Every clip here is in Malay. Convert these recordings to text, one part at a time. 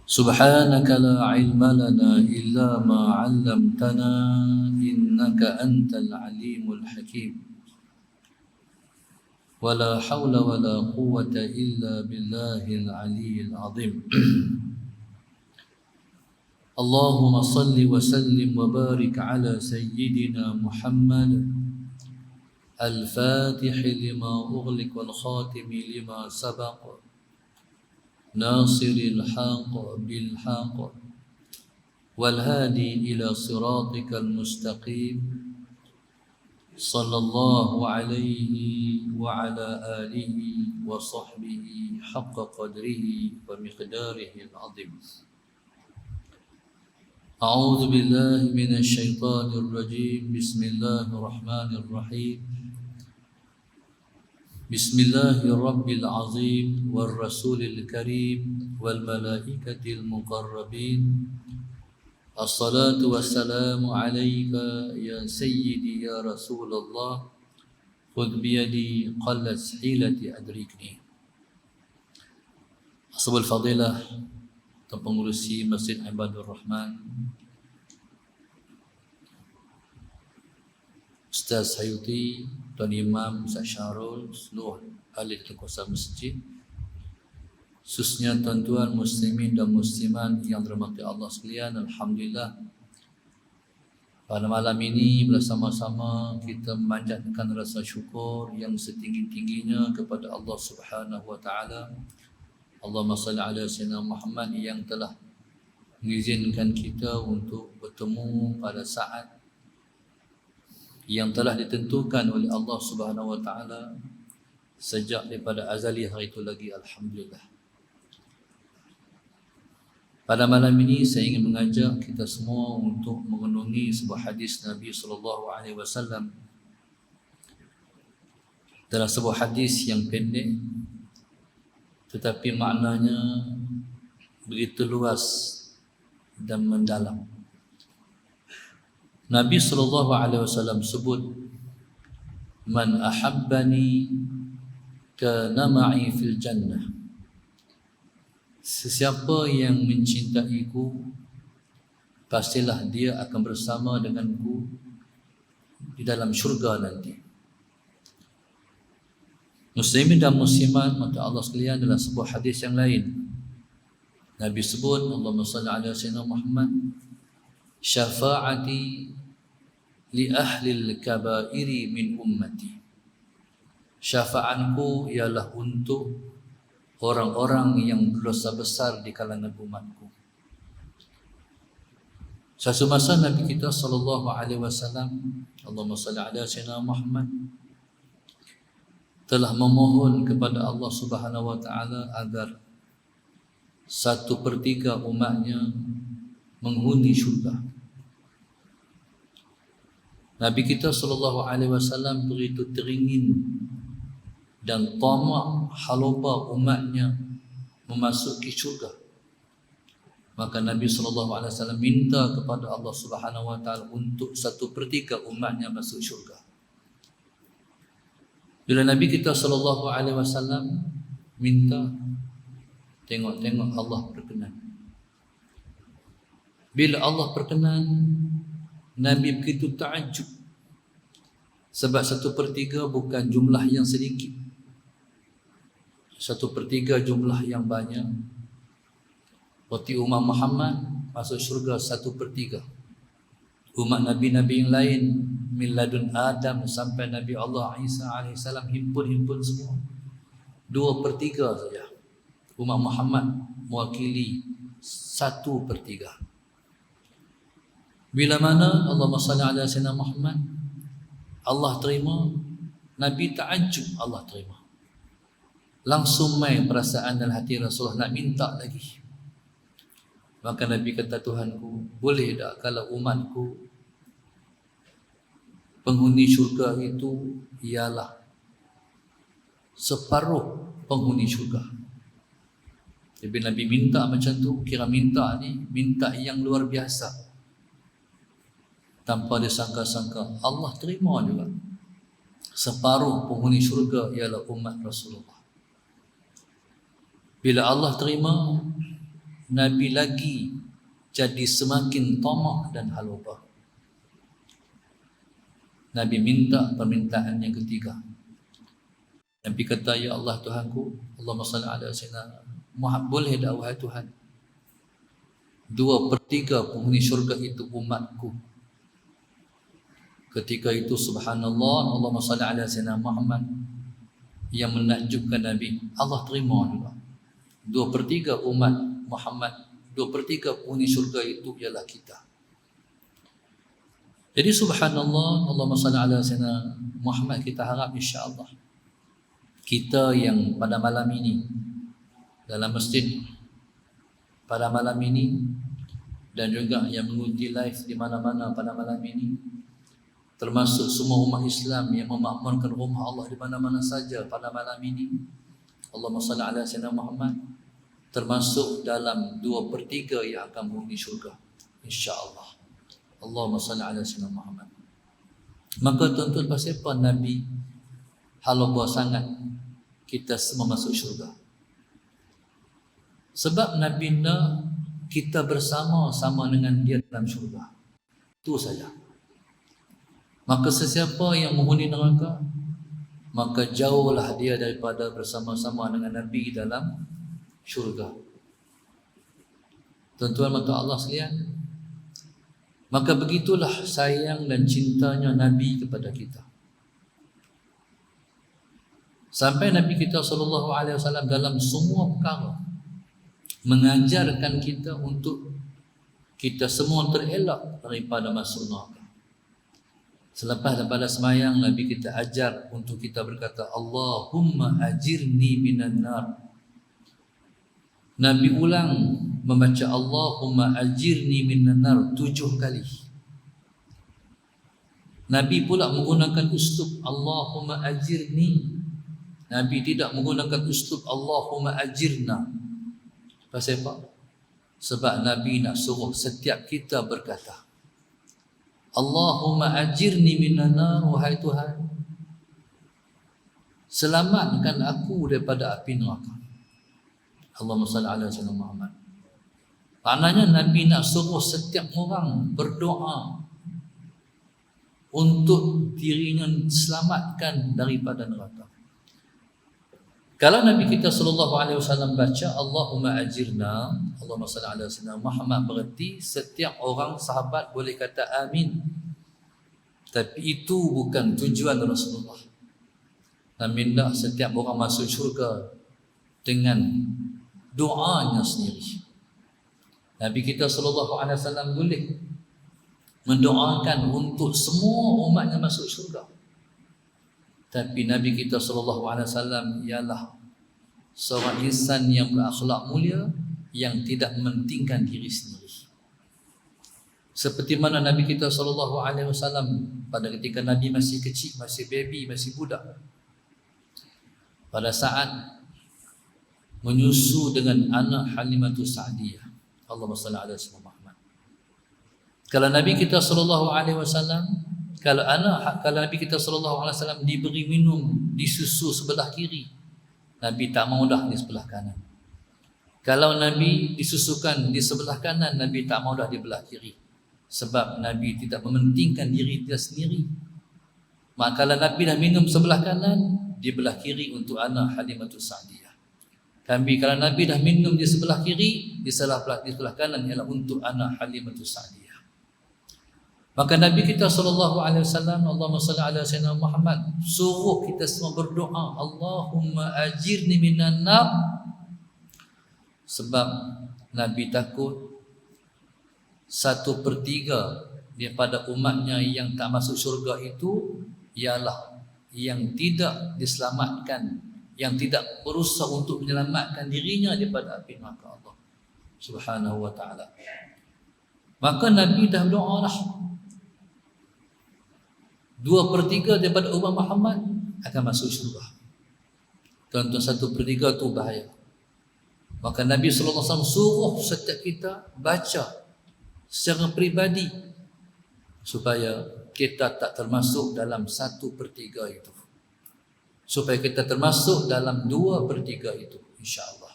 سبحانك لا علم لنا إلا ما علمتنا إنك أنت العليم الحكيم ولا حول ولا قوة إلا بالله العلي العظيم اللهم صل وسلم وبارك على سيدنا محمد الفاتح لما أغلق والخاتم لما سبق ناصر الحق بالحق والهادي إلى صراطك المستقيم صلى الله عليه وعلى آله وصحبه حق قدره ومقداره العظيم. أعوذ بالله من الشيطان الرجيم. بسم الله الرحمن الرحيم. بسم الله الرب العظيم والرسول الكريم والملائكة المقربين الصلاة والسلام عليك يا سيدي يا رسول الله خذ بيدي قلت حيلتي أدركني. Ashabul Fadilah, pengurusi Masjid Ibadur Rahman, Ustaz Hayuti, Tuan Imam, Ustaz Syarul, seluruh ahli kuasa masjid, khususnya tuan-tuan muslimin dan muslimat yang dirahmati Allah sekalian. Alhamdulillah, pada malam ini bersama-sama kita memanjatkan rasa syukur yang setinggi-tingginya kepada Allah Subhanahu wa taala. Allahumma salli ala sayyidina Muhammad yang telah mengizinkan kita untuk bertemu pada saat yang telah ditentukan oleh Allah Subhanahu wa taala sejak daripada azali hari itu lagi. Alhamdulillah. Pada malam ini saya ingin mengajak kita semua untuk mengenungi sebuah hadis Nabi sallallahu alaihi wasallam. Dalam sebuah hadis yang pendek tetapi maknanya begitu luas dan mendalam. Nabi sallallahu alaihi wasallam sebut, "Man ahabbani kana ma'i fil jannah." Sesiapa yang mencintaiku, pastilah dia akan bersama denganku di dalam syurga nanti. Muslimin dan muslimat mata Allah sekalian, dalam sebuah hadis yang lain Nabi sebut, Allahumma salli ala sayyidina Muhammad, "Syafa'ati li ahli al-kaba'iri min ummati." Syafaatku ialah untuk orang-orang yang berdosa besar di kalangan umatku. Suatu masa Nabi kita sallallahu alaihi wasallam, Allahumma salli ala sayyidina Muhammad, telah memohon kepada Allah Subhanahu wa taala agar 1/3 umatnya menghuni syurga. Nabi kita sallallahu alaihi wasallam begitu teringin dan tamak halupa umatnya memasuki syurga. Maka Nabi sallallahu alaihi wasallam minta kepada Allah Subhanahu wa taala untuk 1/3 umatnya masuk syurga. Bila Nabi kita sallallahu alaihi wasallam minta, tengok-tengok Allah berkenan. Bila Allah berkenan, Nabi begitu ta'ajub. Sebab 1/3 bukan jumlah yang sedikit, 1/3 jumlah yang banyak. Waktu umat Muhammad masuk syurga 1/3. Umat Nabi-Nabi yang lain min ladun Adam sampai Nabi Allah Isa alaihissalam himpun semua 2/3 saja. Umat Muhammad mewakili 1/3. Bila mana Allahumma salli ala sayyidina Muhammad, Allah terima, Nabi ta'ajub, Allah terima. Langsung main perasaan dalam hati Rasulullah nak minta lagi. Maka Nabi kata, "Tuhanku, boleh tak kalau umatku penghuni syurga itu ialah separuh penghuni syurga?" Jadi Nabi minta macam tu, kira minta ni minta yang luar biasa. Tanpa disangka-sangka Allah terima juga. Separuh penghuni syurga ialah umat Rasulullah. Bila Allah terima, Nabi lagi jadi semakin tamak dan halupa. Nabi minta permintaan yang ketiga. Nabi kata, ya Allah Tuhanku, Allahumma salli ala sayyidina Muhammad, boleh tak wahai Tuhan, 2/3 penghuni syurga itu umatku. Ketika itu subhanallah, Allahumma salli ala sayyidina Muhammad, yang menakjubkan Nabi, Allah terima juga. 2/3 umat Muhammad, 2/3 penghuni syurga itu ialah kita. Jadi subhanallah, Allahumma salli ala sayyidina Muhammad, kita harap insya-Allah kita yang pada malam ini dalam masjid pada malam ini dan juga yang mengikuti live di mana-mana pada malam ini, termasuk semua umat Islam yang memakmurkan rumah Allah di mana-mana saja pada malam ini, Allahumma salli ala sayyidina Muhammad, termasuk dalam 2/3 yang akan menghuni syurga insya-Allah. Allahumma salli ala sayyidina Muhammad. Maka tuan-tuan, pasal apa Nabi halupa sangat kita semua masuk syurga? Sebab Nabi nak kita bersama-sama dengan dia dalam syurga. Itu saja. Maka sesiapa yang menghuni neraka, maka jauhlah dia daripada bersama-sama dengan Nabi dalam syurga. Tuan-tuan mata Allah sekalian, maka begitulah sayang dan cintanya Nabi kepada kita. Sampai Nabi kita SAW dalam semua perkara mengajarkan kita untuk kita semua terelak daripada masuk neraka. Selepas daripada semayang, Nabi kita ajar untuk kita berkata, Allahumma ajirni minan nar. Nabi ulang membaca Allahumma ajirni minan nar 7 kali. Nabi pula menggunakan uslub Allahumma ajirni. Nabi tidak menggunakan uslub Allahumma ajirna. Pasal apa? Sebab Nabi nak suruh setiap kita berkata, Allahumma ajirni minan nar, wahai Tuhan, selamatkan aku daripada api neraka. Allahumma salli ala sayyidina Muhammad. Maknanya Nabi nak suruh setiap orang berdoa untuk dirinya selamatkan daripada neraka. Kalau Nabi kita SAW baca Allahumma ajirna, Allahumma salli ala sayyidina Muhammad, berarti setiap orang sahabat boleh kata amin. Tapi itu bukan tujuan Rasulullah. Nabi nak setiap orang masuk syurga dengan doanya sendiri. Nabi kita SAW boleh mendoakan untuk semua umatnya masuk syurga. Tapi Nabi kita SAW ialah seorang insan yang berakhlak mulia, yang tidak mementingkan diri sendiri. Seperti mana Nabi kita SAW pada ketika Nabi masih kecil, masih baby, masih budak, pada saat menyusu dengan anak Halimatus Sa'diyah, Allahumma salli ala sayyidina Muhammad. Kalau Nabi kita SAW, kalau Nabi kita SAW diberi minum di susu sebelah kiri, Nabi tak mau dah di sebelah kanan. Kalau Nabi disusukan di sebelah kanan, Nabi tak mau dah di belah kiri. Sebab Nabi tidak mementingkan diri dia sendiri. Maka kalau Nabi dah minum sebelah kanan, di belah kiri untuk anak Halimatus Sa'diyah. Tapi kalau Nabi dah minum di sebelah kiri, di sebelah kanan ialah untuk anak Halimatus Sa'diyah. Maka Nabi kita SAW, Allahumma salli ala sayyidina Muhammad, suruh kita semua berdoa Allahumma ajirni minan nar. Sebab Nabi takut 1/3 daripada umatnya yang tak masuk syurga itu ialah yang tidak diselamatkan, yang tidak berusaha untuk menyelamatkan dirinya daripada api neraka Allah Subhanahu wa ta'ala. Maka Nabi dah berdoa lah, 2/3 daripada umat Muhammad akan masuk syurga. Tuan-tuan, 1/3 tu bahaya. Maka Nabi SAW suruh setiap kita baca secara peribadi supaya kita tak termasuk dalam 1/3 itu, supaya kita termasuk dalam 2/3 itu, insya-Allah.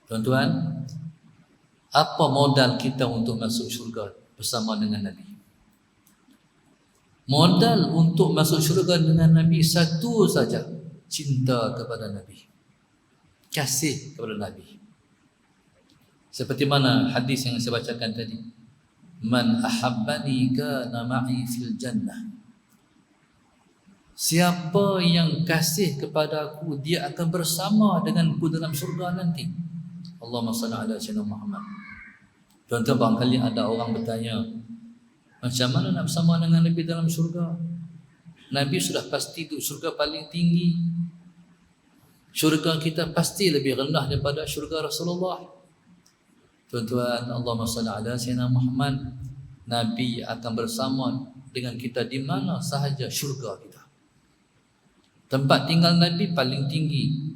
Tuan-tuan, Apa modal kita untuk masuk syurga bersama dengan Nabi? Modal untuk masuk syurga dengan Nabi satu saja, cinta kepada Nabi, kasih kepada Nabi. Seperti mana hadis yang saya bacakan tadi, man ahabbani kana ma'i fil jannah. Siapa yang kasih kepada aku, dia akan bersama denganku dalam syurga nanti. Allahumma salli ala sayyidina Muhammad. Tuan-tuan, barangkali ada orang bertanya, macam mana nak bersama dengan Nabi dalam syurga? Nabi sudah pasti duduk syurga paling tinggi. Syurga kita pasti lebih rendah daripada syurga Rasulullah. Tuan-tuan, Allahumma salli ala sayyidina Muhammad. Nabi akan bersama dengan kita di mana sahaja syurga kita. Tempat tinggal Nabi paling tinggi.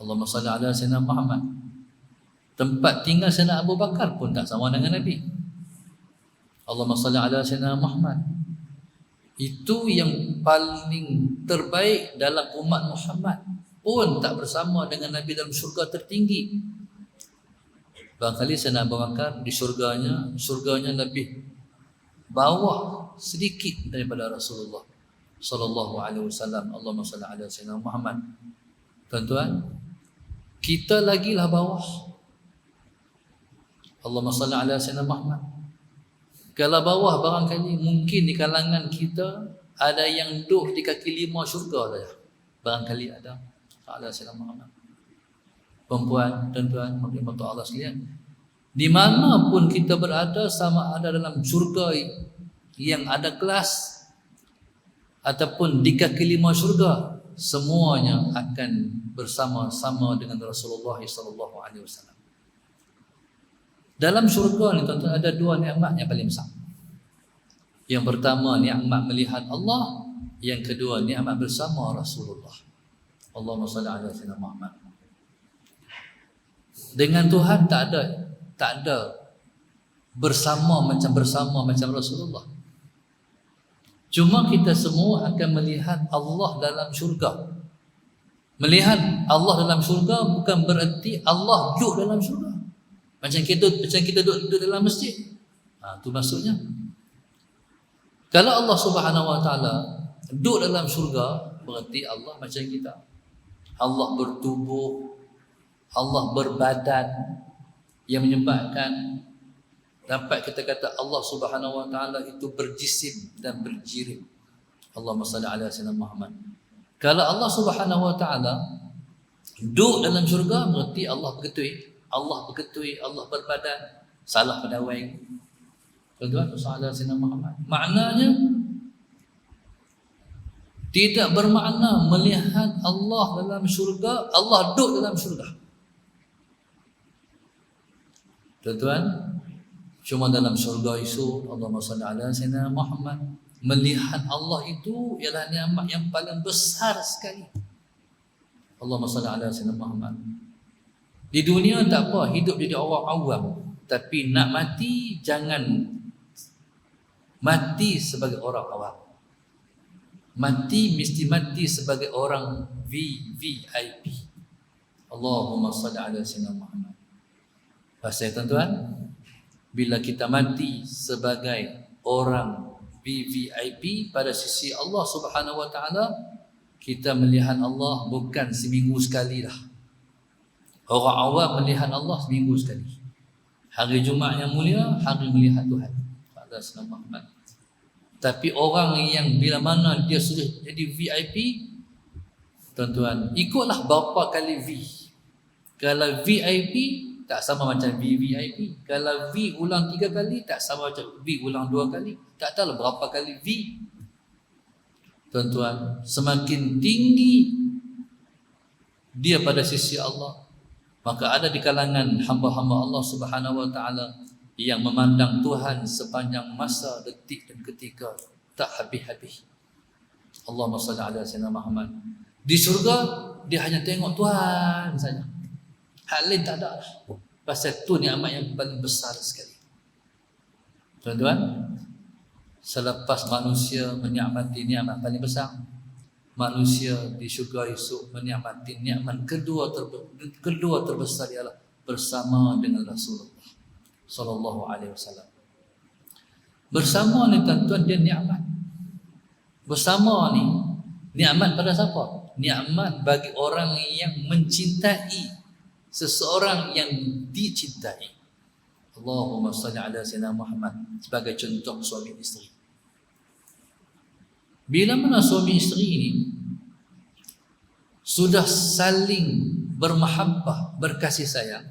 Allahumma salli ala sayyidina Muhammad. Tempat tinggal Sayyidina Abu Bakar pun tak sama dengan Nabi. Allahumma salli ala sayyidina Muhammad. Itu yang paling terbaik dalam umat Muhammad pun tak bersama dengan Nabi dalam syurga tertinggi. Barangkali Sayyidina Abu Bakar di syurganya lebih bawah sedikit daripada Rasulullah sallallahu alaihi wasallam. Allahumma salli ala sayyidina Muhammad. Tuan-tuan, kita lagilah bawah. Allahumma salli ala sayyidina Muhammad. Kalau bawah, barangkali mungkin di kalangan kita ada yang duduk di kaki 5 syurga saja. Barangkali ada. Ala sayyidina Muhammad. Perempuan, tuan-tuan, makhluk Allah sekalian, di mana pun kita berada, sama ada dalam syurga yang ada kelas ataupun di kaki 5 syurga, semuanya akan bersama-sama dengan Rasulullah sallallahu alaihi wasallam. Dalam syurga ni, tuan-tuan, ada 2 nikmat yang paling besar. Yang pertama, nikmat melihat Allah. Yang kedua, nikmat bersama Rasulullah. Allahumma salli ala sayyidina Muhammad. Dengan Tuhan tak ada bersama macam Rasulullah. Cuma kita semua akan melihat Allah dalam syurga. Melihat Allah dalam syurga bukan bererti Allah duduk dalam syurga. Macam kita duduk dalam masjid. Itu maksudnya. Kalau Allah Subhanahu wa taala duduk dalam syurga, berarti Allah macam kita. Allah bertubuh, Allah berbadan, yang menyebabkan dapat kita kata Allah Subhanahu wa taala itu berjisim dan berjirim. Allahumma salli ala sayyidina Muhammad. Kalau Allah Subhanahu wa taala duduk dalam syurga, berarti Allah berketui, Allah berbadan. Salah pendawai. Tuan-tuan, salli ala sayyidina Muhammad. Maknanya tidak bermakna melihat Allah dalam syurga, Allah duduk dalam syurga. Tuan-tuan, cuma dalam syurga itu, Allahumma salli ala sayyidina Muhammad, melihat Allah itu ialah nikmat yang paling besar sekali. Allahumma salli ala sayyidina Muhammad. Di dunia tak apa, hidup jadi orang awam, tapi nak mati jangan mati sebagai orang awam. Mati mesti mati sebagai orang VIP. Allahumma salli ala sayyidina Muhammad. Pasal tuan-tuan, bila kita mati sebagai orang VIP pada sisi Allah Subhanahu wa taala, kita melihat Allah bukan seminggu sekali dah. Orang awam melihat Allah seminggu sekali. Hari Jumaat yang mulia, hari melihat Tuhan. Pada Sayyidina Muhammad. Tapi orang yang bila mana dia sudah jadi VIP, tuan-tuan, ikutlah berapa kali V. Kalau VIP tak sama macam VVIP. Kalau V ulang 3 kali, tak sama macam V ulang 2 kali. Tak tahu berapa kali V. Tuan-tuan, semakin tinggi dia pada sisi Allah, maka ada di kalangan hamba-hamba Allah Subhanahu wa taala yang memandang Tuhan sepanjang masa, detik dan ketika, tak habis-habis. Allahumma salli ala sayyidina Muhammad. Di syurga dia hanya tengok Tuhan saja. Hal lain tak ada. Pasal tu nikmat yang paling besar sekali. Tuan-tuan, selepas manusia menikmati nikmat paling besar, manusia di syurga esok menikmati nikmat kedua terbesar ialah bersama dengan Rasulullah sallallahu alaihi wasallam. Bersama ni tuan-tuan dia nikmat. Bersama ni nikmat pada siapa? Nikmat bagi orang yang mencintai seseorang yang dicintai. Allahumma salli ala sayyidina Muhammad sebagai contoh suami isteri. Bila mana suami isteri ini sudah saling bermahabbah, berkasih sayang,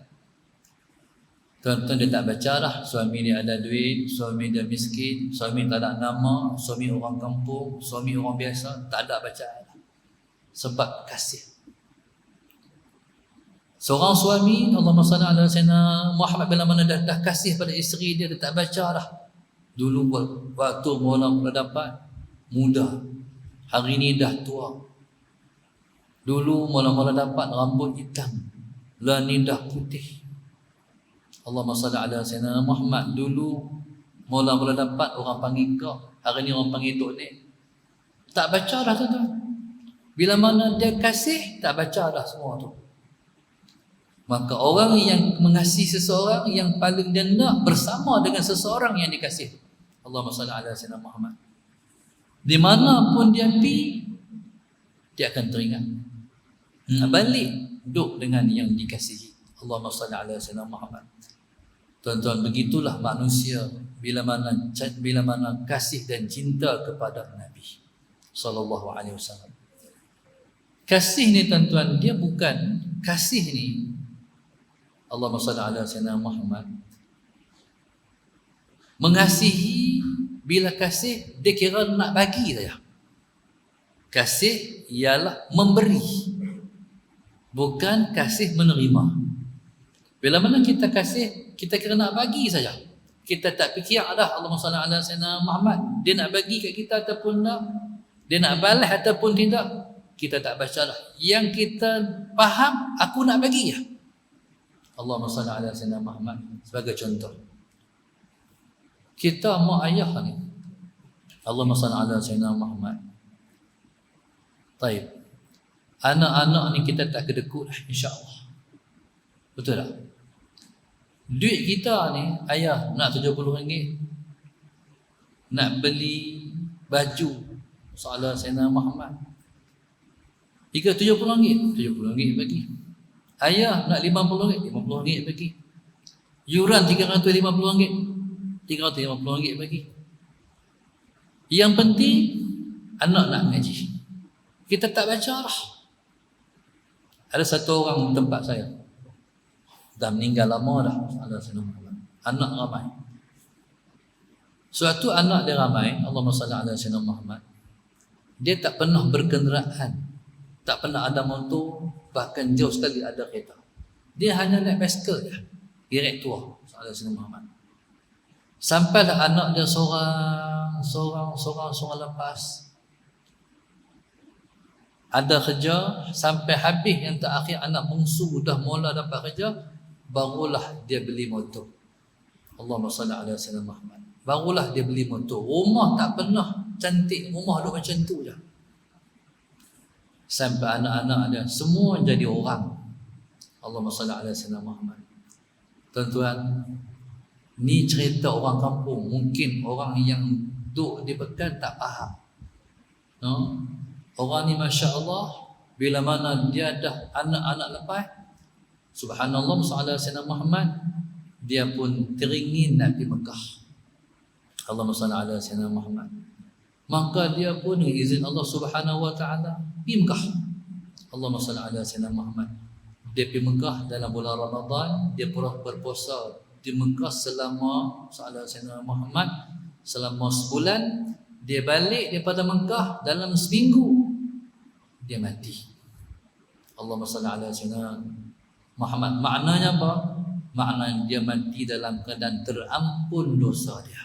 tuan-tuan dia tak baca dah suami dia ada duit, suami dia miskin, suami tak ada nama, suami orang kampung, suami orang biasa, tak ada baca dah. Sebab kasih. Seorang suami, Allahumma salli ala sayyidina Muhammad, bila mana dah kasih pada isteri dia, dia tak baca dah. Dulu waktu mula dapat muda, hari ni dah tua. Dulu mula-mula dapat rambut hitam, lah ni dah putih. Allahumma salli ala sayyidina Muhammad. Dulu mula-mula dapat orang panggil kau, hari ni orang panggil tok ni. Tak baca dah tuan-tuan. Bila mana dia kasih, tak baca dah semua tu. Maka orang yang mengasihi seseorang, yang paling dia nak bersama dengan seseorang yang dikasih. Allahumma salli ala sayyidina Muhammad. Di mana pun dia pergi, dia akan teringat. Balik duduk dengan yang dikasihi. Allahumma salli ala sayyidina Muhammad. Tuan-tuan, begitulah manusia bila mana kasih dan cinta kepada Nabi sallallahu alaihi wasallam. Kasih ni tuan-tuan, dia bukan kasih ni. Allahumma salli ala sayyidina Muhammad. Mengasihi, bila kasih dia kira nak bagi saja. Kasih ialah memberi, bukan kasih menerima. Bila mana kita kasih, kita kira nak bagi saja. Kita tak fikir dah Allahumma salli ala sayyidina Muhammad, dia nak bagi kat kita ataupun tak, dia nak balas ataupun tidak, kita tak baca dah. Yang kita faham, aku nak bagi ya. Allahumma salli ala sayyidina Muhammad sebagai contoh. Kita mak ayah ni, Allahumma salli ala sayyidina Muhammad. Baik. Anak-anak ni kita tak kedekut lah, insya-Allah. Betul tak? Duit kita ni, ayah nak RM70, nak beli baju soalan sayyidina Muhammad. Jika RM70, RM70 bagi. Ayah nak RM50, RM50 bagi. Yuran RM350, RM350 bagi. Yang penting anak nak ngaji. Kita tak baca lah. Ada satu orang tempat saya, dah meninggal lama dah, anak ramai. Suatu anak dia ramai, Allahumma salli ala sayyidina Muhammad. Dia tak pernah berkenderaan, tak pernah ada motor, bahkan jauh sekali ada kereta. Dia hanya naik basikal je, direct tua, sallallahu alaihi Muhammad. Sampailah anak dia seorang lepas. Ada kerja sampai habis, yang terakhir anak bungsu dah mula dapat kerja, barulah dia beli motor. Allahumma salli ala sayyidina Muhammad. Barulah dia beli motor. Rumah tak pernah cantik, rumah duk macam tu je. Sampai anak-anak dia semua jadi orang. Allahumma salli ala sayyidina Muhammad. Tuan-tuan, ni cerita orang kampung. Mungkin orang yang duduk di Pekan tak faham. No? Orang ni Masya Allah, bila mana dia dah anak-anak lepas, subhanallah, sallallahu alaihi Muhammad, dia pun teringin nak pergi Mekah. Allahumma salli ala sayyidina Muhammad. Maka dia pun dengan izin Allah Subhanahu wa taala pergi Mekah. Allahumma salli ala sayyidina Muhammad. Dia pergi Mekah dalam bulan Ramadan, dia pernah berpuasa di Mekah selama sallallahu alaihi wasallam Muhammad selama sebulan. Dia balik daripada Mekah dalam seminggu dia mati. Allahumma salli ala sayyidina Muhammad. Maknanya apa? Maknanya dia mati dalam keadaan terampun dosa dia.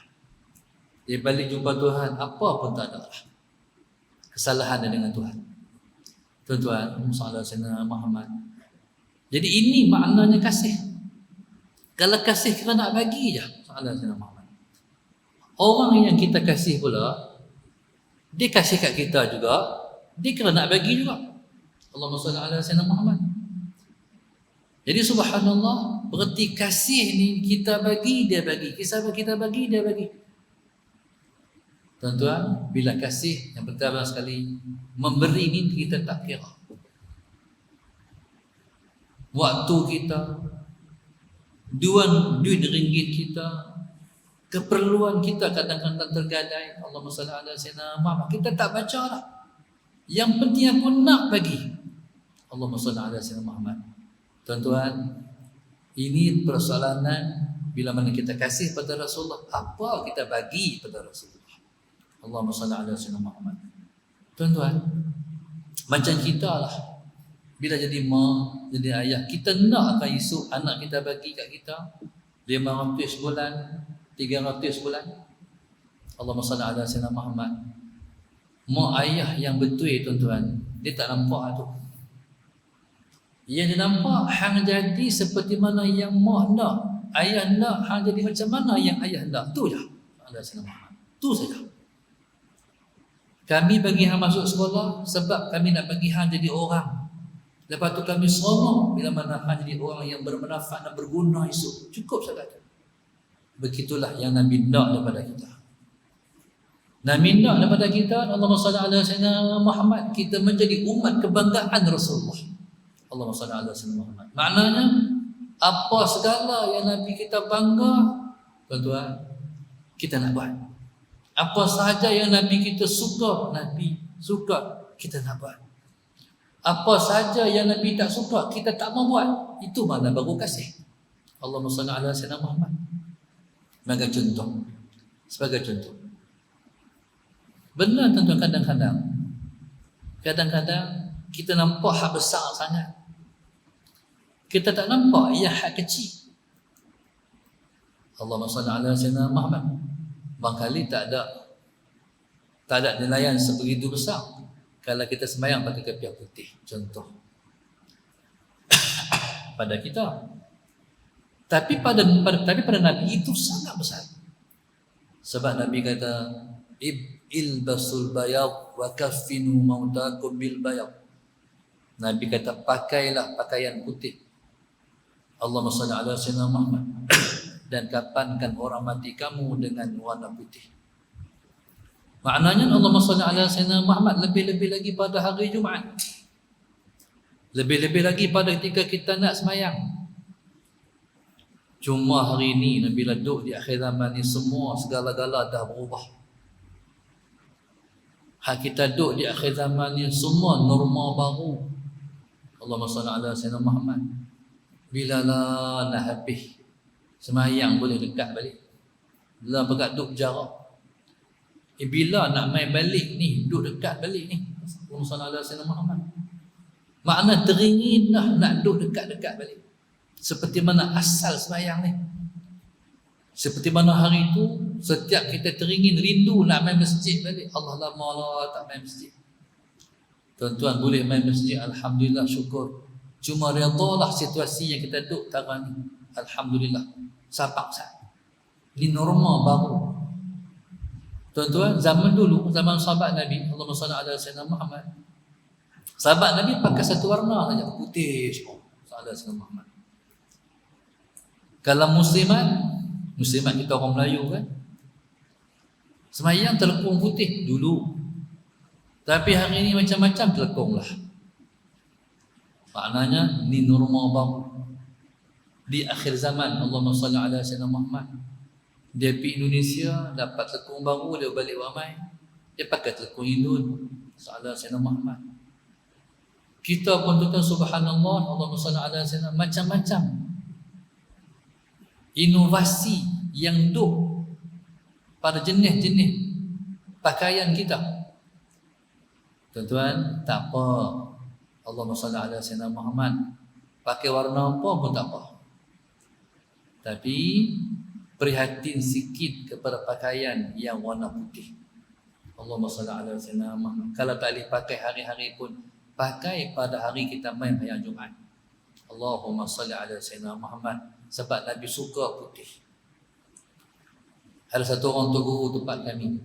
Dia balik jumpa Tuhan, apa pun tak ada lah kesalahan dia dengan Tuhan. Tuan-tuan, sallallahu alaihi wasallam Muhammad. Jadi ini maknanya kasih. Kalau kasih kita nak bagi je, sallallahu alaihi wasallam Muhammad. Orang yang kita kasih pula, dia kasih kat kita juga, dia kena nak bagi juga. Allahumma salli ala sayyidina Muhammad. Jadi subhanallah, Berarti kasih ni kita bagi, dia bagi. Kita bagi, dia bagi. Tuan-tuan, bila kasih yang pertama sekali, memberi ni kita tak kira. Waktu kita, duit ringgit kita, keperluan kita kadang-kadang tergadai. Allahumma salli ala sayyidina Muhammad. Kita tak baca lah. Yang penting pun nak bagi. Allahumma salli ala sayyidina Muhammad. Tuan-tuan, ini persoalan bila mana kita kasih pada Rasulullah, apa kita bagi pada Rasulullah. Allahumma salli ala sayyidina Muhammad. Tuan-tuan, macam kita lah, bila jadi mak, jadi ayah, kita nak akan esok anak kita bagi kat kita 500 bulan, 300 bulan. Allahumma salli ala sayyidina Muhammad. Mak ayah yang betul, tuan-tuan, dia tak nampak tu. Yang dia nampak hang jadi seperti mana yang mak nak, ayah nak, hang jadi macam mana yang ayah nak. Tu je. Ala sayyidina Muhammad. Tu saja. Kami bagi hang masuk sekolah sebab kami nak bagi hang jadi orang. Lepas tu kami seronok bila mana hang jadi orang yang bermanfaat dan berguna esok. Cukup saja. Begitulah yang Nabi nak daripada kita. Nabi nak daripada kita, Allahumma salli ala sayyidina Muhammad, kita menjadi umat kebanggaan Rasulullah. Allahumma salli ala sayyidina Muhammad. Maknanya apa segala yang Nabi kita bangga, tuan-tuan, kita nak buat. Apa sahaja yang Nabi kita suka, Nabi suka, kita nak buat. Apa sahaja yang Nabi tak suka, kita tak mau buat. Itu mana baru kasih. Allahumma salli ala sayyidina Muhammad. Sebagai contoh. Benar tuan-tuan, kadang-kadang kita nampak hak besar sangat. Kita tak nampak ia hak kecil. Allahumma salli ala sayyidina Muhammad. Barangkali tak ada nilaian sebegitu besar kalau kita sembahyang pakai kepiah putih, contoh. Pada kita. Tapi pada Nabi itu sangat besar. Sebab Nabi kata, ilbasul bayad wa kaffinu mautakum bil bayad. Nabi kata, pakailah pakaian putih. Allahumma salli ala sayyidina Muhammad. Dan kapankan orang mati kamu dengan warna putih. Maknanya Allahumma salli ala sayyidina Muhammad lebih-lebih lagi pada hari Jumaat. Lebih-lebih lagi pada ketika kita nak semayang. Cuma hari ini bila duduk di akhir zaman ni, semua segala-gala dah berubah. Hak kita duduk di akhir zaman ni, semua norma baru. Allahumma salli ala sayyidina Muhammad. Bila lah nak habis semayang boleh dekat balik. Bila berkat duduk jarak. Bila nak main balik ni, duduk dekat balik ni. Allahumma salli ala sayyidina Muhammad. Makna teringin nak duduk dekat-dekat balik. Seperti mana asal semayang ni. Seperti mana hari itu, setiap kita teringin, rindu nak main masjid balik. Allah lama lah tak main masjid. Tuan-tuan boleh main masjid, alhamdulillah, syukur. Cuma redalah situasi yang kita duduk sekarang ni. Alhamdulillah. Sapak sah. Ini norma baru. Tuan-tuan, zaman dulu, zaman sahabat Nabi, Allahumma salli ala sayyidina Muhammad. Sahabat Nabi pakai satu warna saja, putih semua. Sallallahu alaihi wasallam Muhammad. Kalau muslimat kita orang Melayu kan, semayang telekung putih dulu. Tapi hari ini macam-macam telekung lah. Maknanya ni norma baru. Di akhir zaman, Allahumma salli ala sayyidina Muhammad. Dia pergi Indonesia, dapat telekung baru, dia balik ramai. Dia pakai telekung Indon. Sallallahu alaihi wasallam Muhammad. Kita pun tuan subhanallah, Allahumma salli ala sayyidina, macam-macam inovasi yang duk pada jenis-jenis pakaian kita. Tuan-tuan, tak apa. Allahumma salli ala sayyidina Muhammad. Pakai warna apa pun tak apa. Tapi prihatin sikit kepada pakaian yang warna putih. Allahumma salli ala sayyidina Muhammad. Kalau tak boleh pakai hari-hari pun, pakai pada hari kita main hari Jumaat. Allahumma salli ala sayyidina Muhammad. Sebab Nabi suka putih. Ada satu orang guru tempat kami,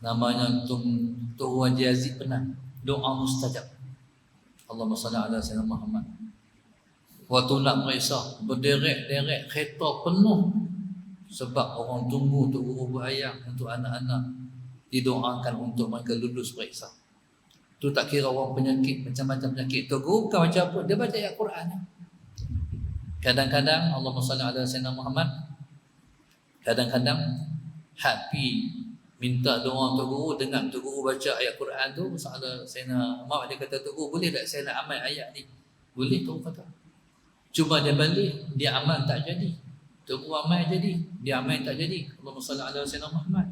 namanya Tuan Haji Aziz, pernah doa mustajab. Allahumma salli ala sayyidina Muhammad. Waktu nak periksa, berderet-deret kereta penuh. Sebab orang tunggu untuk guru berayat, untuk anak-anak didoakan untuk mereka lulus periksa. Tu tak kira orang penyakit, macam-macam penyakit. Tu guru bukan macam apa, dia baca ayat Quran. Kadang-kadang Allahumma salli ala sayyidina Muhammad. Kadang-kadang happy minta doa untuk guru, dengar untuk guru baca ayat Quran tu, masalah sayyidina Muhammad dia kata, "Tu guru boleh tak saya nak amal ayat ni?" Boleh tu kata. Cuma dia balik, dia amal tak jadi. Tu guru amal jadi, dia amal tak jadi. Allahumma salli ala sayyidina Muhammad.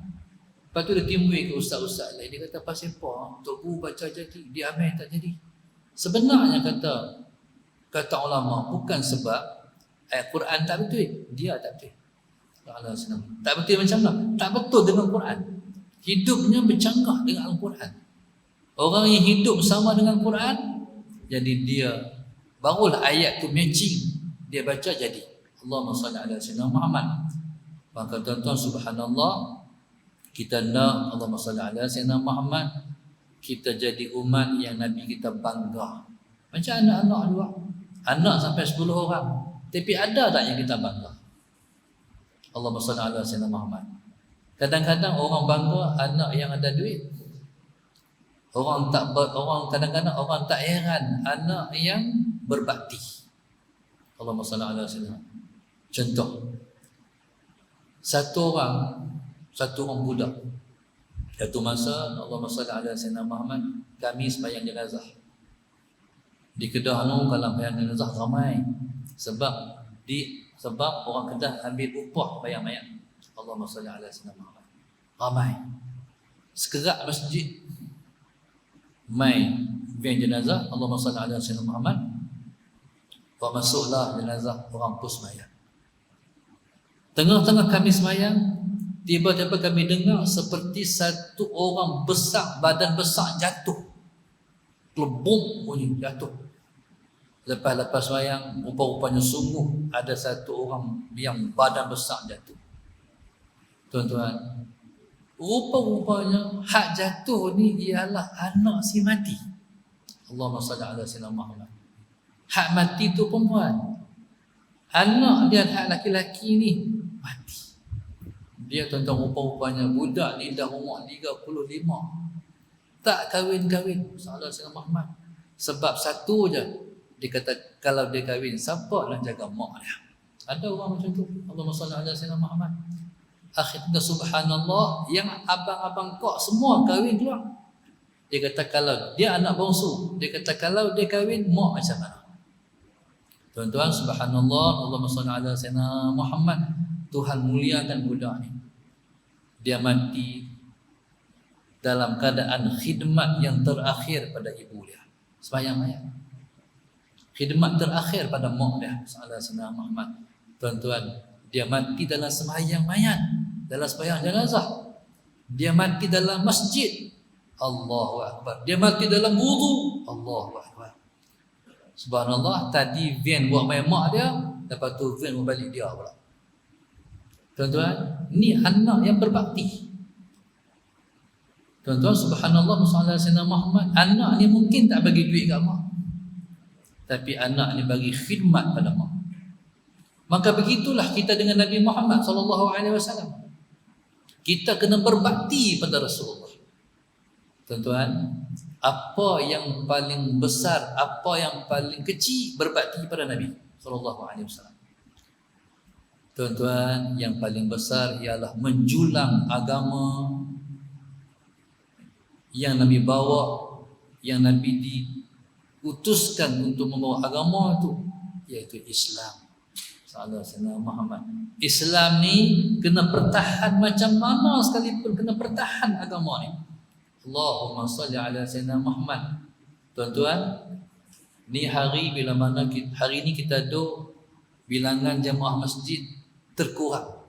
Lepas tu dia timbul ke ustaz-ustaz lain, dia kata, "Pasal apa? Tok guru baca jadi, dia amal tak jadi." Sebenarnya kata ulama, bukan sebab ayat Quran tak betul, dia tak betul. Tak betul macam mana? Tak betul dengan Quran. Hidupnya bercanggah dengan Al-Quran. Orang yang hidup sama dengan Quran, jadi dia barulah ayat tu matching, dia baca jadi. Allahumma salli ala sayyidina Muhammad. Maka tuan-tuan, subhanallah, kita nak Allahumma salli ala sayyidina Muhammad, kita jadi umat yang Nabi kita bangga. Macam anak-anak juga, anak sampai 10 orang, tapi ada tak yang kita bangga? Allahumma salli ala sayyidina Muhammad. Kadang-kadang orang bangga anak yang ada duit. Kadang-kadang orang tak heran anak yang berbakti. Allahumma salli ala sayyidina. Contoh, satu orang budak. Satu masa Allahumma salli ala sayyidina Muhammad, kami sembahyang jenazah. Di Kedah kalau sembahyang jenazah ramai. Sebab orang Kedah ambil upah bayang mayat. Allahumma salli ala sayyidina Muhammad. Ramai. Sekerak masjid mai van jenazah, Allahumma salli ala sayyidina Muhammad. Masuklah jenazah, orang pun sembahyang. Tengah-tengah kami sembahyang, tiba-tiba kami dengar seperti satu orang besar, badan besar jatuh. Kelebung bunyi jatuh. Lepas sembahyang, rupa-rupanya sungguh ada satu orang yang badan besar jatuh. Tuan-tuan, rupa-rupanya hak jatuh ni ialah anak si mati. Allahumma salli ala sayyidina Muhammad. Hak mati tu perempuan. Anak dia hak laki-laki ni mati. Dia tuan-tuan, rupa-rupanya budak ni dah umur 35. Tak kahwin-kahwin. Sallallahu alaihi Muhammad. Sebab satu je, dia kata kalau dia kahwin, siapa nak jaga mak dia? Ada orang macam tu. Allahumma salli ala sayyidina Muhammad. Akhirnya subhanallah, yang abang-abang kok semua kahwin keluar. Dia kata kalau dia anak bongsu, dia kata kalau dia kahwin, mak macam mana? Tuan-tuan, subhanallah, Allahumma salli ala sayyidina Muhammad. Tuhan muliakan budak ni. Dia mati dalam keadaan khidmat yang terakhir pada ibu dia. Sembahyang mayat. Khidmat terakhir pada mak dia. Sallallahu alaihi Muhammad. Tuan-tuan, dia mati dalam sembahyang mayat, dalam sembahyang jenazah. Dia mati dalam masjid. Allahu akbar. Dia mati dalam wudu. Allahu akbar. Subhanallah, tadi van buat main mak dia, lepas tu van berbalik dia pula. Tuan-tuan, ni anak yang berbakti. Tuan-tuan, subhanallah, sallallahu alaihi Muhammad, anak ni mungkin tak bagi duit kat mak, tapi anak ni bagi khidmat pada mak. Maka begitulah kita dengan Nabi Muhammad sallallahu alaihi wasallam. Kita kena berbakti pada Rasulullah. Tuan-tuan, apa yang paling besar, apa yang paling kecil berbakti pada Nabi sallallahu alaihi wasallam. Tuan-tuan, yang paling besar ialah menjulang agama yang Nabi bawa, yang Nabi diutuskan untuk membawa agama itu, iaitu Islam. Sallallahu Muhammad. Islam ni kena pertahan macam mana sekalipun, kena pertahan agama ni. Allahumma salli ala sayyidina Muhammad. Tuan-tuan, ni hari bila mana hari ni kita duk bilangan jemaah masjid terkurang.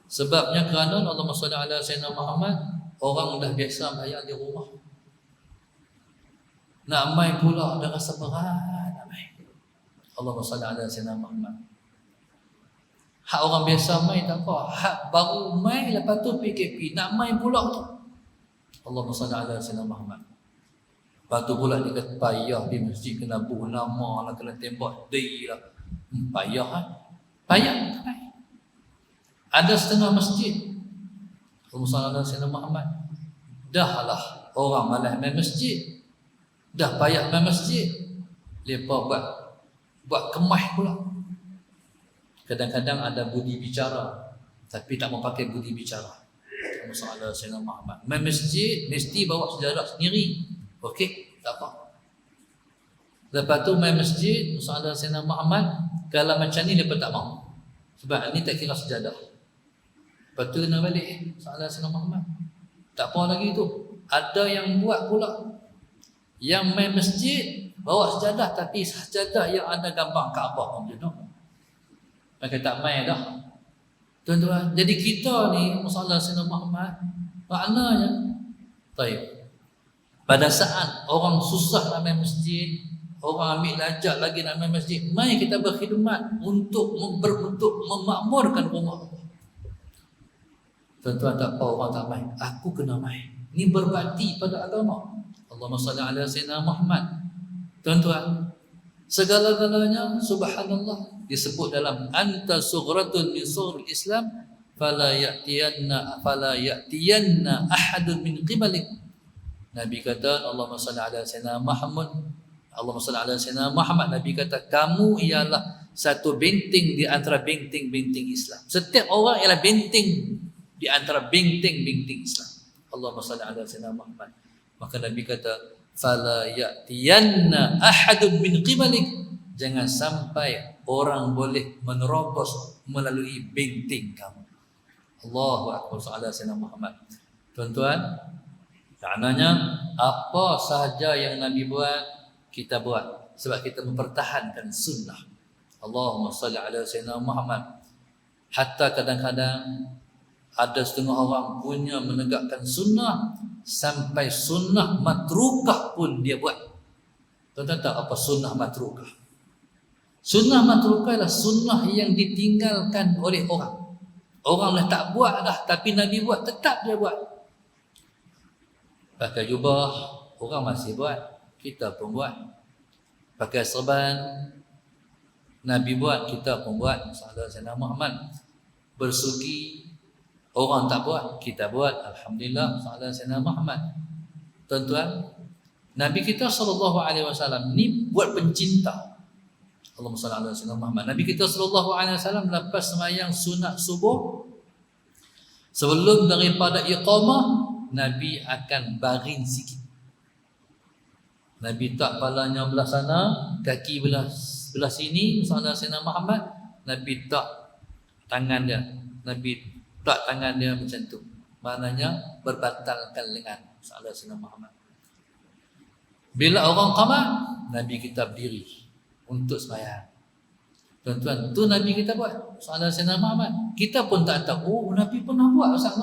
Sebabnya kerana Allahumma salli ala sayyidina Muhammad, orang dah biasa bayar di rumah. Nak mai pula dah rasa berat nak mai. Allahumma salli ala sayyidina Muhammad. Hak orang biasa mai tak apa, hak baru mai lepas tu PKP nak mai pula tu. Allahumma salli ala sayyidina Muhammad. Lepas tu pula dia kata payah di masjid kena buh nama lah, kena tembak day lah. Payah kan? Payah. Ada setengah masjid Rasulullah SAW Muhammad, dah lah orang malas main masjid, dah payah main masjid, lepas buat kemah pula. Kadang-kadang ada budi bicara tapi tak mau pakai budi bicara. Rasulullah SAW Muhammad main masjid mesti bawa sejadah sendiri. Okey, tak apa. Lepas tu main masjid Rasulullah SAW Muhammad, kalau macam ni lepas tak mau, sebab ni tak kira sejadah. Lepas tu kena balik Rasulullah SAW Muhammad, tak apa lagi tu. Ada yang buat pula, yang main masjid bawa sejadah tapi sejadah yang ada gambar Kaabah macam tu. Maka tak main dah. Tuan-tuan, jadi kita ni Rasulullah SAW Muhammad, maknanya baik. Pada saat orang susah nak main masjid, orang ambil lajak lagi nak main masjid, mari kita berkhidmat untuk memakmurkan rumah. Tuan-tuan, tak apa orang tak main, aku kena main. Ini berbakti pada agama. Allahumma salli ala sayyidina Muhammad. Tuan-tuan, segala-galanya subhanallah disebut dalam anta sughratun min sughri Islam fala ya'tiyanna ahadun min qibalik. Nabi kata Allahumma salli ala sayyidina Muhammad, Allahumma salli ala sayyidina Muhammad. Nabi kata kamu ialah satu benteng di antara benteng-benteng Islam. Setiap orang ialah benteng di antara benteng-benteng Islam. Allahumma salli ala sayyidina Muhammad. Maka Nabi kata fala ya'tiyanna ahadun min qibalik, jangan sampai orang boleh menerobos melalui benteng kamu. Allahu akbar ala sayyidina Muhammad. Tuan-tuan, maknanya apa sahaja yang Nabi buat kita buat sebab kita mempertahankan sunnah. Allahumma salli ala sayyidina Muhammad. Hatta kadang-kadang ada setengah orang punya menegakkan sunnah sampai sunnah matrukah pun dia buat. Tuan-tuan tahu apa sunnah matrukah? Sunnah matrukah adalah sunnah yang ditinggalkan oleh orang. Orang dah tak buat dah, tapi Nabi buat, tetap dia buat. Pakai jubah, orang masih buat, kita pun buat. Pakai serban, Nabi buat, kita pun buat. Sallallahu alaihi Muhammad. Bersugi, orang tak buat, kita buat. Alhamdulillah, sallallahu alaihi Muhammad. Tuan-tuan, Nabi kita sallallahu alaihi wasallam ni buat pencinta. Allahumma salli ala sayyidina Muhammad. Nabi kita sallallahu alaihi wasallam lepas sembahyang sunat subuh, sebelum daripada iqamah, Nabi akan baring sikit. Nabi tak palanya belah sana, kaki belah sini, sallallahu alaihi wasallam Muhammad. Nabi tak tangan dia. Nabi tak tangan dia macam tu. Maknanya berbatalkan lengan sallallahu alaihi wasallam Muhammad. Bila orang qamat, Nabi kita berdiri untuk sembahyang. Tuan-tuan, tu Nabi kita buat sallallahu alaihi wasallam Muhammad. Kita pun tak tahu, Nabi pernah buat Ustaz.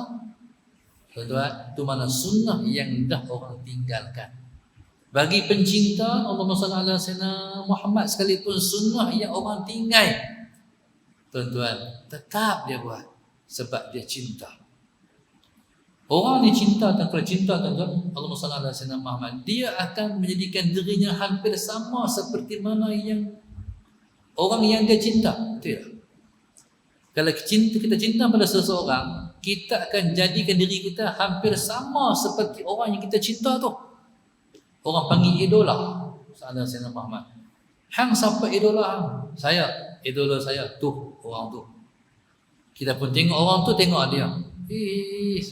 Tuan-tuan, tu mana sunnah yang dah orang tinggalkan. Bagi pencinta Allahumma salli ala sayyidina Muhammad, sekalipun sunnah yang orang tinggal, tuan-tuan, tetap dia buat sebab dia cinta. Orang ni cinta, kalau cinta tuan-tuan, Allahumma salli ala sayyidina Muhammad, dia akan menjadikan dirinya hampir sama seperti mana yang orang yang dia cinta. Betul tak? Kalau kita cinta pada seseorang, kita akan jadikan diri kita hampir sama seperti orang yang kita cinta tu. Orang panggil idola. Sallallahu alaihi wasallam Muhammad. Hang siapa idola hang? Saya, idola saya tu, orang tu. Kita pun tengok orang tu, tengok dia.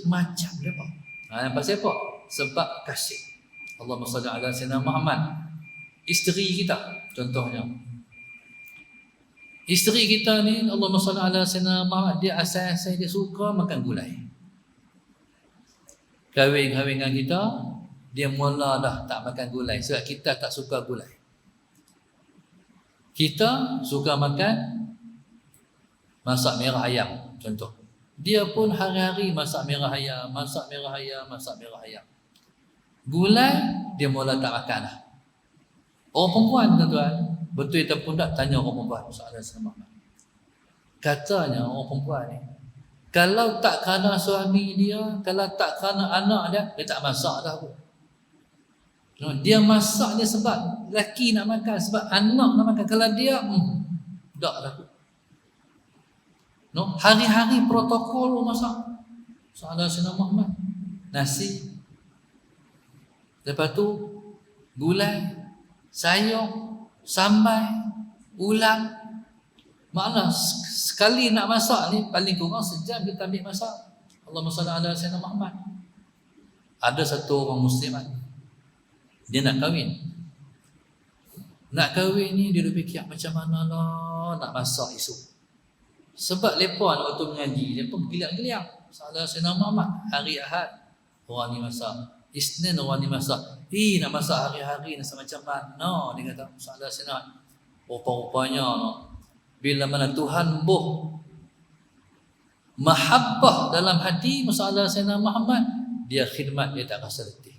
Macam dia apa? Pasal apa? Sebab kasih. Allahumma salli ala sayyidina Muhammad. Isteri kita contohnya. Isteri kita ni Allahumma salli ala sayyidina Muhammad, dia asal-asal dia suka makan gulai. Kahwin dengan kita, dia mula dah tak makan gulai sebab kita tak suka gulai. Kita suka makan masak merah ayam contoh. Dia pun hari-hari masak merah ayam, masak merah ayam, masak merah ayam. Gulai dia mula tak makan lah. Orang perempuan tuan-tuan, betul itu pun tak tanya orang perempuan soalan sama. Katanya orang perempuan ni, kalau tak kerana suami dia, kalau tak kerana anak dia, dia tak masak dah pun. Dia masak dia sebab lelaki nak makan, sebab anak nak makan. Kalau dia tak lah. Hari-hari protokol masak. Soalan Sayyidina Muhammad. Nasi. Lepas tu gulai, sayur, sambal, ulang. Makna sekali nak masak ni paling kurang sejam kita ambil masak. Allahumma salli ala Sayyidina Muhammad. Ada satu orang muslimat, dia nak kahwin. Nak kahwin ni dia fikir macam mana lah nak masak esok. Sebab mereka waktu mengaji, mereka geliat-geliat. Salah Sayyidina Muhammad, hari Ahad orang ni masak, Isnin orang ni masak. Nak masak hari-hari nak macam mana? Dia kata, salah Sayyidina. Rupa-rupanya bila mana Tuhan mahabbah dalam hati masalah Sayyidina Muhammad, dia khidmat, dia tak rasa letih.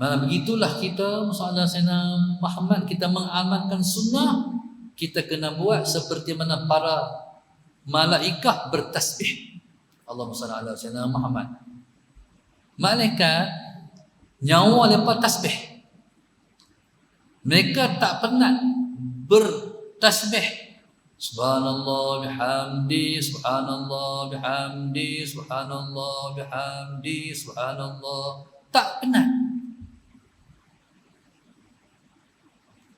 Malah begitulah kita masalah Sayyidina Muhammad, kita mengamalkan sunnah, kita kena buat seperti mana para malaikat bertasbih. Allahumma salli ala Sayyidina Muhammad. Malaikat nyawa mereka tasbih. Mereka tak penat bertasbih. Subhanallah bihamdi, subhanallah bihamdi, subhanallah bihamdi, subhanallah. Tak penat.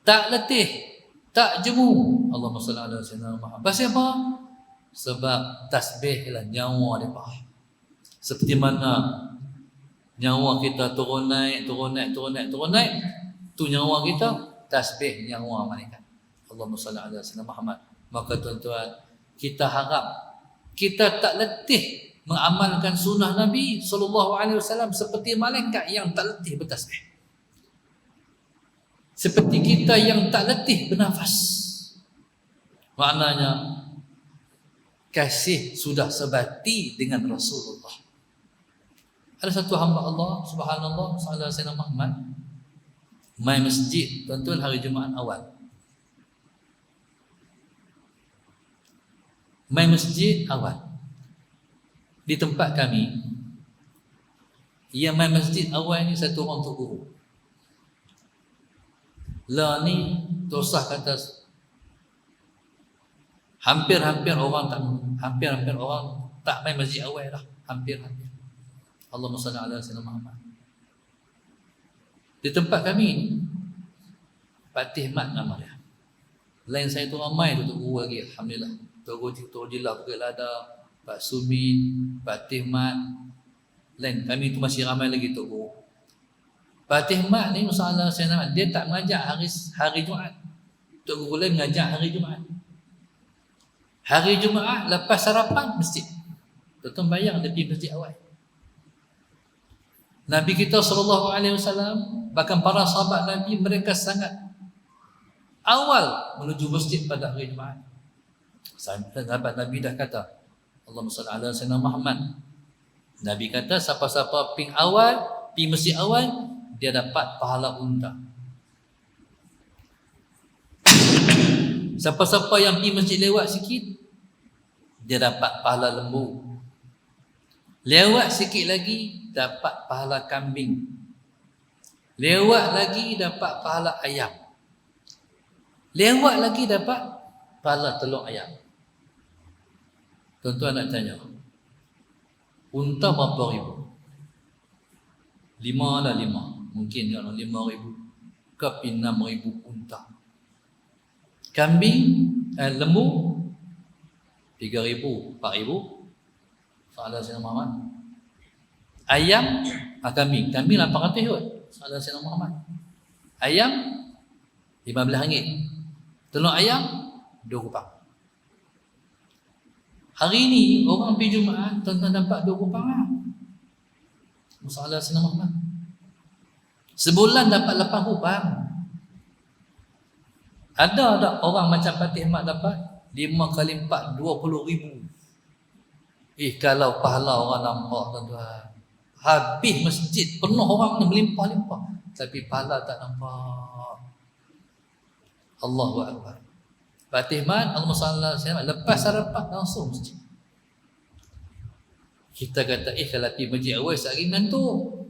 Tak letih, tak jemu. Allahumma salli ala Sayyidina Muhammad. Pasal apa? Sebab tasbih ialah nyawa mereka. Seperti mana nyawa kita turun naik, tu nyawa kita, tasbih nyawa mereka. Allahumma salli ala Sayyidina Muhammad. Maka tuan-tuan, kita harap kita tak letih mengamalkan sunnah Nabi SAW seperti malaikat yang tak letih bertasbih. Seperti kita yang tak letih bernafas. Maknanya kasih sudah sebati dengan Rasulullah. Ada satu hamba Allah, subhanallah, sallallahu alaihi wasallam Muhammad, mai masjid, tuan-tuan, hari Jumaat awal. Mai masjid awal. Di tempat kami, yang mai masjid awal ni satu orang tok guru. Lah ni tosah kata hampir-hampir orang tak main masjid awal dah. Hampir-hampir. Allahumma salli ala Sayyidina Muhammad. Di tempat kami, Pak Tihmat nama dia. Lain saya tu ramai tu guru lagi, alhamdulillah. Tok Jilah Bukit Lada, Pak Sumin, Pak Tihmat. Lain kami tu masih ramai lagi tok guru. Pak Tihmat ni masalah saya dia tak mengajar hari Jumaat. Tok guru lain mengajar hari Jumaat. Hari Jumaat lepas sarapan masjid. Tuan-tuan bayang dia pergi masjid awal. Nabi kita SAW, bahkan para sahabat Nabi, mereka sangat awal menuju masjid pada hari Jumaat. Sahabat Nabi dah kata, Allahumma salli ala Sayyidina Muhammad. Nabi kata siapa-siapa pergi masjid awal, dia dapat pahala unta. Siapa-siapa yang pergi masjid lewat sikit, dia dapat pahala lembu. Lewat sikit lagi, dapat pahala kambing. Lewat lagi, dapat pahala ayam. Lewat lagi, dapat pahala telur ayam. Tuan-tuan nak tanya, unta berapa ribu? 5 lah 5. Mungkin kalau 5,000 ke 6,000 unta. Kambing, lembu 3,000, 4,000. Salah Sayyidina Muhammad. Ayam, kambing 800 kot. Salah Sayyidina Muhammad. Ayam RM15. Telur ayam 2 kupang. Hari ni orang pergi Jumaat, tuan-tuan dapat 2 kupang lah. Salah Sayyidina Muhammad. Sebulan dapat 8 kupang. Ada tak orang macam Fatih Mat dapat 5 kali 4, 20,000. Kalau pahala orang nampak, tuan-tuan, habis masjid penuh orang ni melimpah-limpah, tapi pahala tak nampak. Allahu Akbar. Fatih Mat, Allahumma salli ala Sayyidina, lepas sarapan langsung masjid. Kita kata kalau pergi masjid awal sehari ngantuk.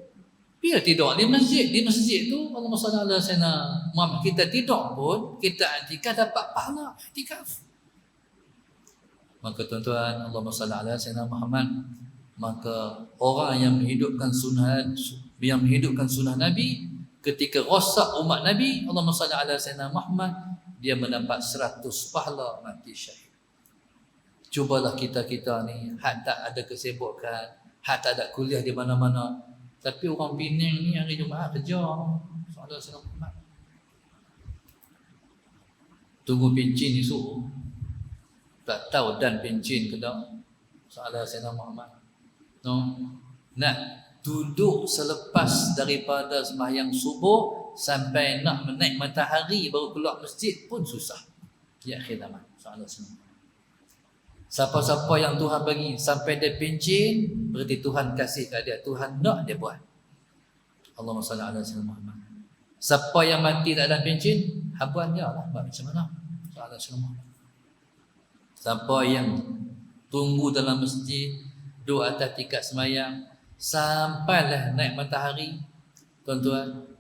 Biar tidur di masjid. Di masjid tu Allahumma salli ala sayyidina Muhammad. Kita tidur pun kita i'tikaf dapat pahala i'tikaf. Maka tuan-tuan, Allahumma salli ala sayyidina Muhammad. Maka orang yang menghidupkan sunnah Nabi ketika rosak umat Nabi, Allahumma salli ala sayyidina Muhammad, dia mendapat 100 pahala mati syahid. Cubalah kita ni hak tak ada kesibukan, hak tak ada kuliah di mana-mana. Tapi orang Penang ni hari Jumaat kerja. Soalan Sayyidina Muhammad. Tunggu pencin esok. Tak tahu dan pencin ke tak. Soalan Sayyidina Muhammad. No. Nak duduk selepas daripada sembahyang subuh sampai nak menaik matahari baru keluar masjid pun susah. Ya akhir zaman. Soalan Sayyidina Muhammad. Siapa-siapa yang Tuhan bagi sampai dia pencin, berarti Tuhan kasih kat dia. Tuhan nak dia buat. Allahumma salli ala sayyidina Muhammad. Siapa yang mati tak ada pencin, habuan dia lah. Buat macam mana? Sallallahu alaihi wasallam. Siapa yang tunggu dalam masjid, duduk atas tikat semayang, sampailah naik matahari. Tuan-tuan,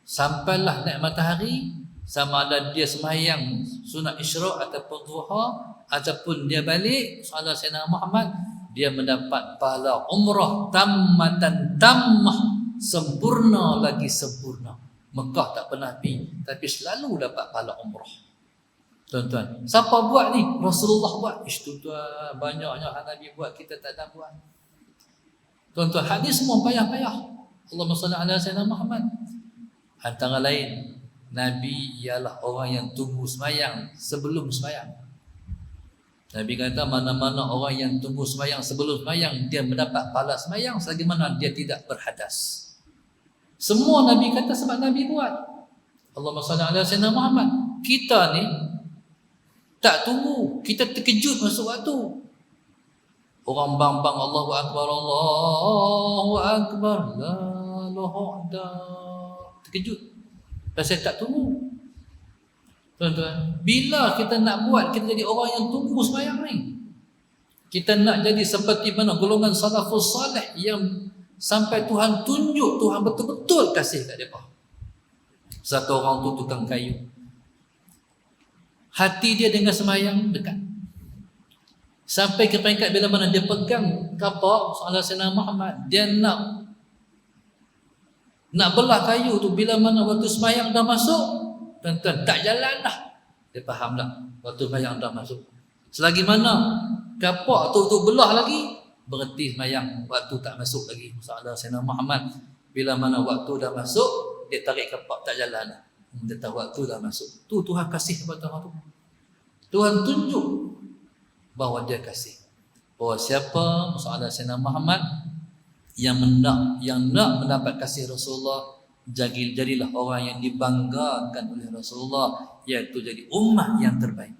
sampailah naik matahari, sama ada dia semayang sunat isyraq ataupun duha, ataupun dia balik salat Sayyidina Muhammad, dia mendapat pahala umrah tammatan tammah, sempurna lagi sempurna. Mekah tak pernah pergi tapi selalu dapat pahala umrah. Tuan-tuan, siapa buat ni? Rasulullah buat. Tuan-tuan, banyaknya Nabi buat, kita tak ada buat. Tuan-tuan, hadis semua payah-payah. Allahumma salli ala sayyidina Muhammad. Antara lain, Nabi ialah orang yang tunggu sembahyang sebelum sembahyang. Nabi kata mana-mana orang yang tunggu sembahyang sebelum sembahyang, dia mendapat pahala sembahyang selagi mana dia tidak berhadas. Semua Nabi kata sebab Nabi buat. Allahumma salli ala sayyidina Muhammad. Kita ni tak tunggu, kita terkejut masuk waktu. Orang bang-bang Allahu Akbar, Allahu Akbar, la ilaha illallah. Terkejut. Pasal tak tunggu. Tuan-tuan, bila kita nak buat, kita jadi orang yang tunggu sembahyang ni. Kita nak jadi seperti mana golongan salafus salih yang sampai Tuhan tunjuk, Tuhan betul-betul kasih kat mereka. Satu orang tu tukang kayu. Hati dia dengan sembahyang dekat. Sampai ke peringkat bila mana dia pegang kapak soalan Sayyidina Muhammad, dia nak belah kayu tu, bila mana waktu sembahyang dah masuk, tuan-tuan, tak jalan dah. Dia faham tak? Waktu sembahyang dah masuk. Selagi mana kapak tu belah lagi, berhenti sembahyang, waktu tak masuk lagi. Soalan Sayyidina Muhammad, bila mana waktu dah masuk, dia tarik kapak, tak jalan dah. Dia tahu waktu dah masuk. Tu Tuhan kasih kepada orang tu. Tuhan tunjuk bahawa dia kasih. Bahawa siapa soalan Sayyidina Muhammad yang nak mendapat kasih Rasulullah, jadilah orang yang dibanggakan oleh Rasulullah, iaitu jadi ummah yang terbaik.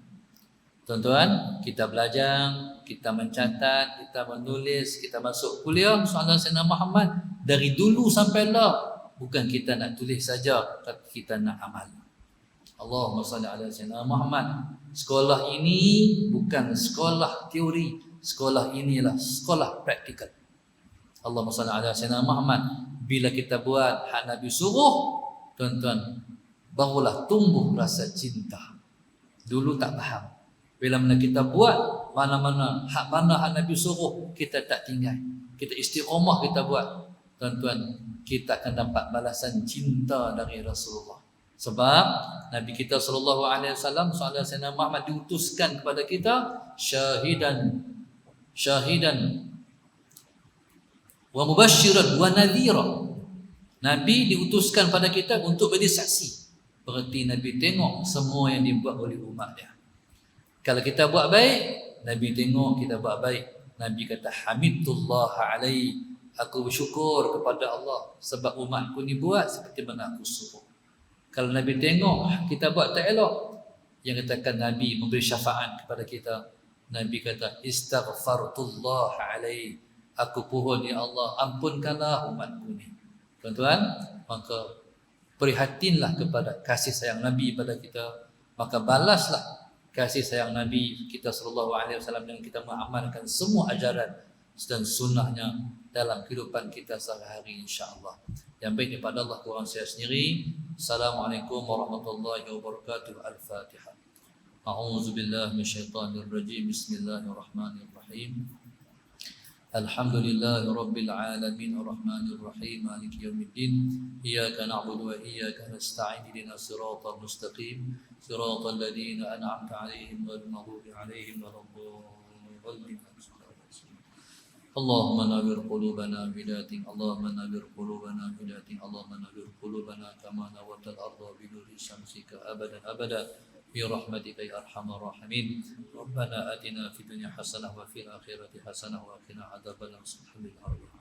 Tuan-tuan, kita belajar, kita mencatat, kita menulis, kita masuk kuliah soalan Sayyidina Muhammad dari dulu sampai lah. Bukan kita nak tulis saja, tapi kita nak amal. Allahumma salli ala sayyidina Muhammad. Sekolah ini bukan sekolah teori, sekolah inilah sekolah praktikal. Allahumma salli ala sayyidina Muhammad. Bila kita buat hak Nabi suruh, tuan-tuan, barulah tumbuh rasa cinta. Dulu tak faham. Bila mana kita buat mana hak Nabi suruh, kita tak tinggal. Kita istiqamah kita buat. Tuan-tuan, kita akan dapat balasan cinta dari Rasulullah. Sebab Nabi kita sallallahu alaihi wasallam, sallallahu Sayyidina Muhammad, diutuskan kepada kita syahidan wa mubasysyiran wa nadhira. Nabi diutuskan pada kita untuk menjadi saksi. Berarti Nabi tengok semua yang dibuat oleh umat dia. Kalau kita buat baik, Nabi tengok kita buat baik. Nabi kata hamidullah alaihi, aku bersyukur kepada Allah sebab umatku ni buat seperti mana aku suruh. Kalau Nabi tengok kita buat tak elok, yang katakan Nabi memberi syafaat kepada kita. Nabi kata istaghfartullah alaihi, aku pohon ya Allah, ampunkanlah umatku ni. Tuan-tuan, maka prihatinlah kepada kasih sayang Nabi pada kita, maka balaslah kasih sayang Nabi kita sallallahu alaihi wasallam dengan kita mengamalkan semua ajaran dan sunnahnya dalam kehidupan kita sehari-hari, insya-Allah. Yang baik daripada Allah kurang saya sendiri. Assalamualaikum warahmatullahi wabarakatuh. Al-Fatihah. A'udzu billahi minasyaitonir rajim. Bismillahirrahmanirrahim. Alhamdulillahi rabbil alamin arrahmanir rahim maliki yaumiddin iyyaka na'budu wa iyyaka nasta'in ihdinas siratal mustaqim siratal ladzina an'amta 'alaihim ghairil maghdubi 'alaihim waladdallin. Allahumma nawwir qulubana bidatik Allahumma nawwir qulubana bidatik Allahumma nawwir qulubana kama nawwartal arda bi nuri syamsika abadan abada bi rahmatika ya arhamar rahimin. Rabbana atina fid dunya hasanah wa fil akhirati hasanah wa qina adzabannar. Subhanallah.